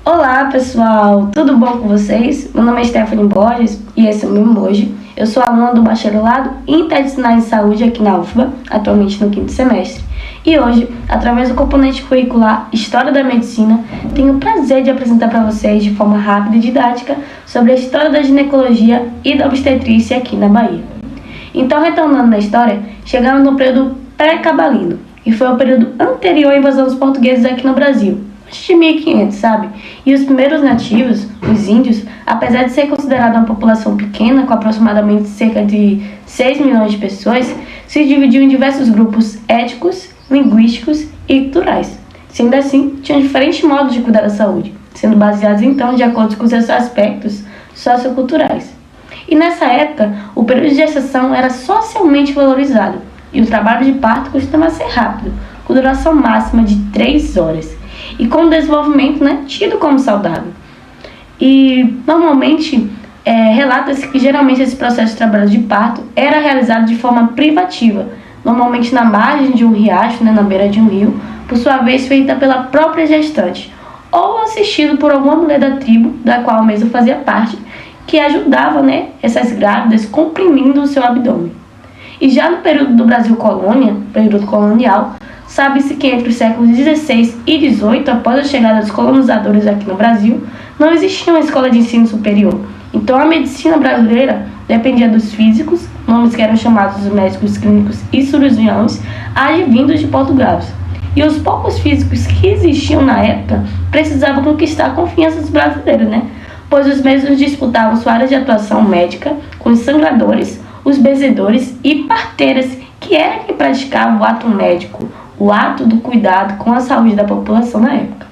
Olá pessoal, tudo bom com vocês? Meu nome é Stephanie Borges e esse é o meu Moji. Eu sou aluna do Bacharelado Interdisciplinar em Saúde aqui na UFBA, atualmente no 5º semestre. E hoje, através do componente curricular História da Medicina, tenho o prazer de apresentar para vocês de forma rápida e didática sobre a história da ginecologia e da obstetrícia aqui na Bahia. Então, retornando na história, chegamos no período pré-cabalino, que foi o período anterior à invasão dos portugueses aqui no Brasil. Antes de 1500, sabe? E os primeiros nativos, os índios, apesar de ser considerada uma população pequena, com aproximadamente cerca de 6 milhões de pessoas, se dividiu em diversos grupos étnicos, linguísticos e culturais. Sendo assim, tinham diferentes modos de cuidar da saúde, sendo baseados então de acordo com seus aspectos socioculturais. E nessa época, o período de gestação era socialmente valorizado, e o trabalho de parto costumava ser rápido, com duração máxima de 3 horas. E com o desenvolvimento, tido como saudável. E normalmente relata-se que geralmente esse processo de trabalho de parto era realizado de forma privativa, normalmente na margem de um riacho, na beira de um rio, por sua vez feita pela própria gestante, ou assistido por alguma mulher da tribo da qual a mesma fazia parte, que ajudava essas grávidas comprimindo o seu abdômen. E já no período do Brasil colônia, período colonial, sabe-se que entre os séculos XVI e XVIII, após a chegada dos colonizadores aqui no Brasil, não existia uma escola de ensino superior. Então a medicina brasileira dependia dos físicos, nomes que eram chamados de médicos clínicos e cirurgiões, advindos de Portugal. E os poucos físicos que existiam na época precisavam conquistar a confiança dos brasileiros, pois os mesmos disputavam sua área de atuação médica com os sangradores, os benzedores e parteiras, que eram quem praticavam o ato médico, o ato do cuidado com a saúde da população na época.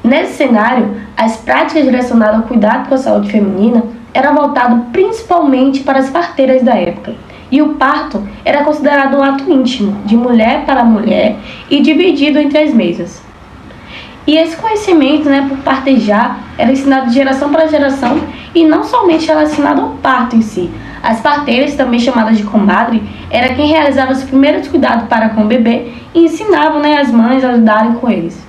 Nesse cenário, as práticas direcionadas ao cuidado com a saúde feminina eram voltadas principalmente para as parteiras da época, e o parto era considerado um ato íntimo, de mulher para mulher e dividido entre as mesmas. E esse conhecimento, por partejar, era ensinado de geração para geração e não somente relacionado ao parto em si. As parteiras, também chamadas de comadre, era quem realizava os primeiros cuidados para com o bebê e ensinavam as mães a ajudarem com eles.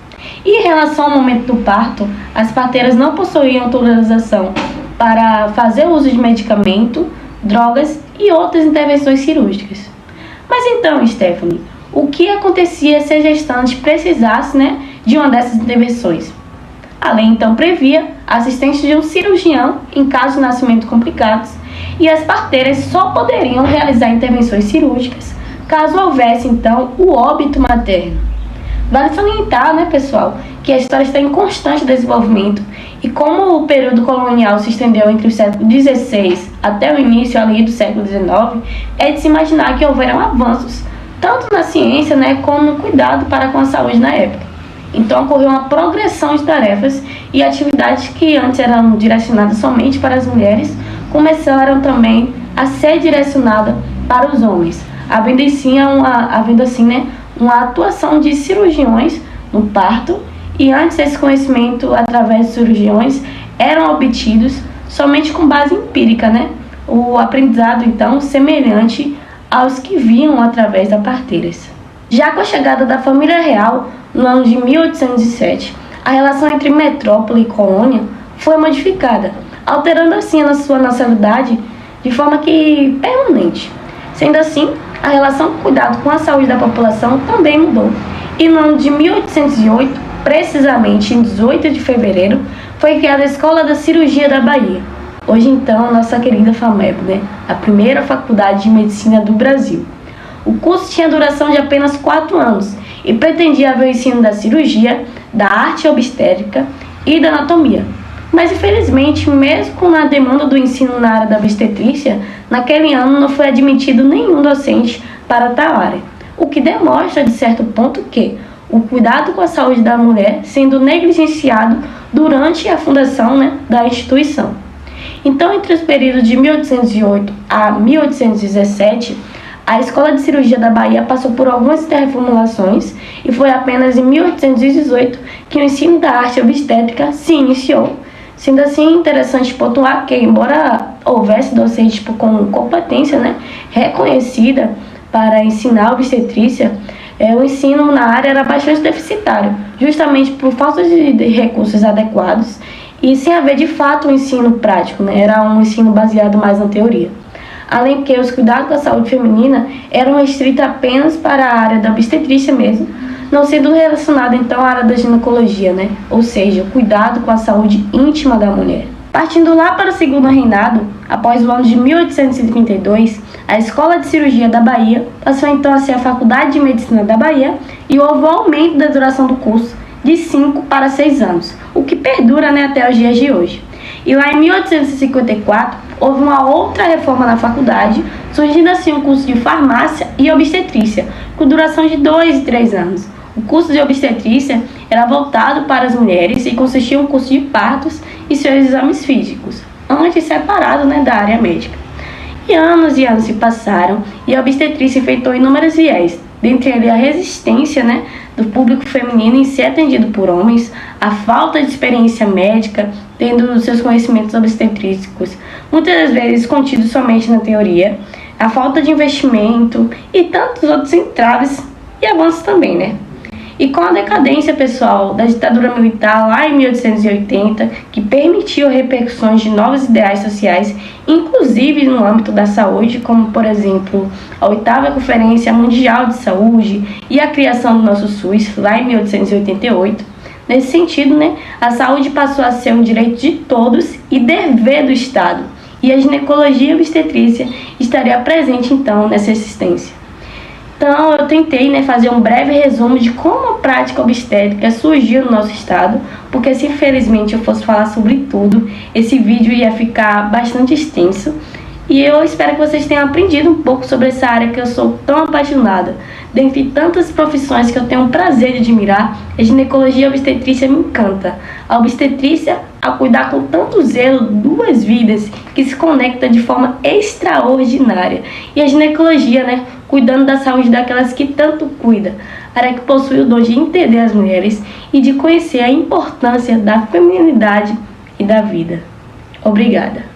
E em relação ao momento do parto, as parteiras não possuíam autorização para fazer uso de medicamento, drogas e outras intervenções cirúrgicas. Mas então, Stephanie, o que acontecia se a gestante precisasse de uma dessas intervenções? A lei então previa a assistência de um cirurgião em casos de nascimento complicados, e as parteiras só poderiam realizar intervenções cirúrgicas caso houvesse então o óbito materno. Vale salientar, pessoal, que a história está em constante desenvolvimento, e como o período colonial se estendeu entre o século XVI até o início ali do século XIX, é de se imaginar que houveram avanços tanto na ciência como no cuidado para com a saúde na época. Então ocorreu uma progressão de tarefas, e atividades que antes eram direcionadas somente para as mulheres começaram também a ser direcionadas para os homens, havendo assim uma atuação de cirurgiões no parto, e antes esse conhecimento através de cirurgiões eram obtidos somente com base empírica, o aprendizado então semelhante aos que viam através das parteiras. Já com a chegada da família real, no ano de 1807, a relação entre metrópole e colônia foi modificada, alterando assim a sua nacionalidade de forma que permanente. Sendo assim, a relação com o cuidado com a saúde da população também mudou. E no ano de 1808, precisamente em 18 de fevereiro, foi criada a Escola da Cirurgia da Bahia. Hoje então, nossa querida FAMEB, a primeira faculdade de medicina do Brasil. O curso tinha duração de apenas 4 anos e pretendia haver o ensino da cirurgia, da arte obstétrica e da anatomia. Mas infelizmente, mesmo com a demanda do ensino na área da obstetrícia, naquele ano não foi admitido nenhum docente para tal área, o que demonstra de certo ponto que o cuidado com a saúde da mulher sendo negligenciado durante a fundação da instituição. Então, entre os períodos de 1808 a 1817, a Escola de Cirurgia da Bahia passou por algumas reformulações, e foi apenas em 1818 que o ensino da arte obstétrica se iniciou. Sendo assim, interessante pontuar que, embora houvesse docente com competência reconhecida para ensinar obstetrícia, O ensino na área era bastante deficitário, justamente por falta de recursos adequados e sem haver de fato um ensino prático, né? Era um ensino baseado mais na teoria. Além que os cuidados com a saúde feminina eram restritos apenas para a área da obstetrícia mesmo, não sendo relacionado então à área da ginecologia, né? Ou seja, o cuidado com a saúde íntima da mulher. Partindo lá para o segundo reinado, após o ano de 1832, a Escola de Cirurgia da Bahia passou então a ser a Faculdade de Medicina da Bahia e houve um aumento da duração do curso de 5 para 6 anos, o que perdura, né, até os dias de hoje. E lá em 1854, houve uma outra reforma na faculdade, surgindo assim um curso de farmácia e obstetrícia, com duração de 2 e 3 anos. O curso de obstetrícia era voltado para as mulheres e consistia em um curso de partos e seus exames físicos, antes separado, né, da área médica. E anos se passaram e a obstetrícia enfrentou inúmeros viés, dentre eles a resistência, né, do público feminino em ser atendido por homens, a falta de experiência médica, tendo seus conhecimentos obstetrísticos muitas vezes contidos somente na teoria, a falta de investimento e tantos outros entraves e avanços também, né? E com a decadência, pessoal, da ditadura militar lá em 1880, que permitiu repercussões de novos ideais sociais, inclusive no âmbito da saúde, como, por exemplo, a 8ª Conferência Mundial de Saúde e a criação do nosso SUS, lá em 1888, nesse sentido, né, a saúde passou a ser um direito de todos e dever do Estado, e a ginecologia e obstetrícia estaria presente, então, nessa existência. Então, eu tentei, né, fazer um breve resumo de como a prática obstétrica surgiu no nosso estado, porque se infelizmente eu fosse falar sobre tudo, esse vídeo ia ficar bastante extenso. E eu espero que vocês tenham aprendido um pouco sobre essa área que eu sou tão apaixonada. Dentre tantas profissões que eu tenho o prazer de admirar, a ginecologia e a obstetrícia me encanta. A obstetrícia, a cuidar com tanto zelo duas vidas que se conectam de forma extraordinária. E a ginecologia, né, cuidando da saúde daquelas que tanto cuida. Área que possui o dom de entender as mulheres e de conhecer a importância da feminilidade e da vida. Obrigada.